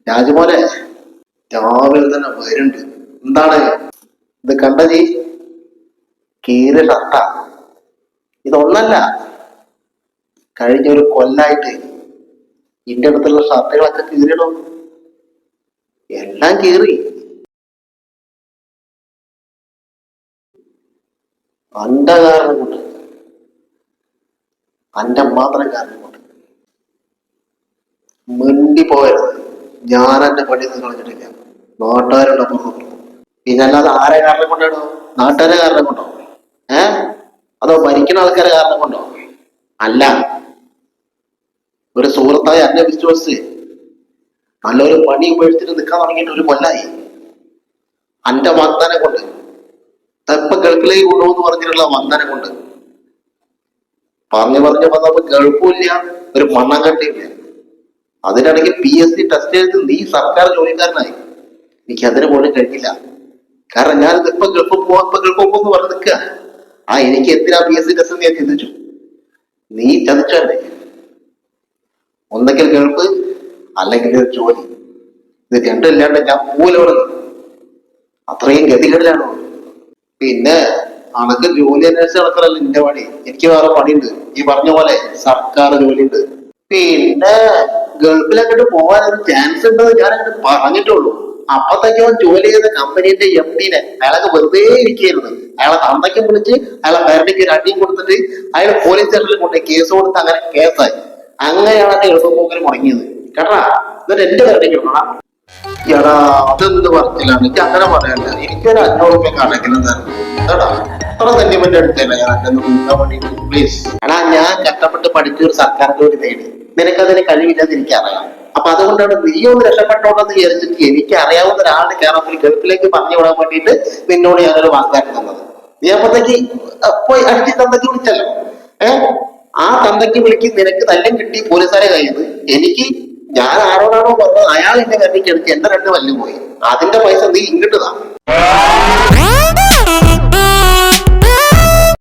രാജമോനെ, രാവിലെ തന്നെ വരുന്നുണ്ട്. എന്താണ് ഇത് കണ്ടജി? കീറി ഷർട്ട. ഇതൊന്നല്ല, കഴിഞ്ഞ ഒരു കൊല്ലായിട്ട് ഇന്റെ അടുത്തുള്ള ഷർട്ടുകളൊക്കെ കീറിയിടും. എല്ലാം കീറി. അന്റെ കാരണം കൊണ്ട്, അന്റെ മാത്രം കാരണം കൊണ്ട് മിണ്ടി പോയത്. ഞാൻ എന്റെ പണി കളഞ്ഞിട്ടില്ല. നാട്ടുകാരുടെ പുറത്തു. പിന്നെ അല്ലാതെ ആരെ കാരണം കൊണ്ടാണോ? നാട്ടുകാരെ കാരണം കൊണ്ടോ? അതോ ഭരിക്കുന്ന ആൾക്കാരെ കാരണം കൊണ്ടോ? അല്ല, ഒരു സുഹൃത്തായി എന്നെ വിശ്വസിച്ച് നല്ലൊരു പണി ഉപേക്ഷിച്ചിട്ട് നിൽക്കാൻ തുടങ്ങിയിട്ട് ഒരു കൊല്ലായി. അന്റെ വാഗ്ദാനം കൊണ്ട്, ഇപ്പൊ ഗൾഫിലേക്ക് കൊണ്ടുപോകുന്നു പറഞ്ഞിട്ടുള്ള വാഗ്ദാനം കൊണ്ട് പറഞ്ഞു വന്നപ്പോ ഗൾഫുമില്ല, ഒരു മണ്ണം കട്ടിയില്ല. അതിനിടയ്ക്ക് PSC ടെസ്റ്റ് എഴുതി നീ സർക്കാർ ജോലിക്കാരനായി. എനിക്ക് അതിന് പോലും കഴിഞ്ഞില്ല. കാരണം ഞാൻ ഇപ്പൊ ഗൾഫ് പോകുമെന്ന് പറഞ്ഞ് നിൽക്കുക. എനിക്ക് എന്തിനാ PSC ടെസ്റ്റ് ഞാൻ ചിന്തിച്ചു. നീ ചതിച്ചല്ലേ. ഒന്നെങ്കിൽ ഗൾഫ്, അല്ലെങ്കിൽ ഒരു ജോലി. ഇത് രണ്ടും ഇല്ലാണ്ട് ഞാൻ പോലോട് അത്രയും ഗതികളിലാണ്. പിന്നെ അനക്ക് ജോലി അന്വേഷിച്ച് നടക്കലല്ല എന്റെ പണി. എനിക്ക് വേറെ പണിയുണ്ട്. ഈ പറഞ്ഞ പോലെ സർക്കാർ ജോലിയുണ്ട്. പിന്നെ ഗൾഫിലങ്ങോട്ട് പോകാൻ ഒരു ചാൻസ് ഉണ്ടെന്ന് ഞാൻ അങ്ങോട്ട് പറഞ്ഞിട്ടുള്ളൂ. അപ്പത്തേക്ക് അവൻ ജോലി ചെയ്ത കമ്പനീന്റെ MD-നെ അയാളൊക്കെ വെറുതെ ഇരിക്കുകയായിരുന്നു. അയാളെ തന്തയ്ക്ക് വിളിച്ച് അയാളെ പേരടിക്ക് ഒരു അടിയും കൊടുത്തിട്ട് അയാൾ പോലീസ് സ്റ്റേഷനിൽ കൊണ്ട് കേസ് കൊടുത്ത് അങ്ങനെ കേസായി. അങ്ങനെയാണ് എന്റെ എളുപ്പപ്പോക്കിന് മുടങ്ങിയത് കേട്ടാ. എന്നിട്ട് എന്റെ പേരടിക്ക് വിടണം. എടാ, അതെന്ത് പറഞ്ഞില്ലാണ്. എനിക്ക് അങ്ങനെ പറയാനില്ല. എനിക്കൊരു 500 രൂപ കണക്കിലും തരണം കേട്ടാ. അത്ര സെന്റിമെന്റ് എടുത്തല്ല ഞാൻ എന്നെ വിളിക്കാൻ വേണ്ടിട്ട്. പ്ലീസ് എടാ, ഞാൻ കഷ്ടപ്പെട്ട് പഠിച്ച ഒരു സർക്കാർ ജോലി നേടി. നിനക്കതിന് കഴിവില്ലെന്ന് എനിക്കറിയാം. അപ്പൊ അതുകൊണ്ടാണ് നീ ഒന്ന് രക്ഷപ്പെട്ടോണ്ടെന്ന് വിചാരിച്ചിട്ട് എനിക്ക് അറിയാവുന്ന ഒരാളുടെ കേരളത്തിൽ ഗൾഫിലേക്ക് പറഞ്ഞു വിടാൻ വേണ്ടിയിട്ട് നിന്നോട് ഞാനൊരു വാഗ്ദാനം തന്നത്. നീ അപ്പത്തേക്ക് പോയി അടിച്ച് തന്തയ്ക്ക് വിളിച്ചല്ലോ. ആ തന്തയ്ക്ക് വിളിക്ക് നിനക്ക് തല്ലും കിട്ടി പോലീസുകാരെ കഴിയുന്നത്. എനിക്ക് ഞാൻ ആരോടാണോ പറഞ്ഞത് അയാൾ എന്റെ കണ്ണിക്ക് എടുത്ത് എന്റെ 2 പല്ല് പോയി. അതിന്റെ പൈസ നീ ഇങ്ങോട്ട് താ.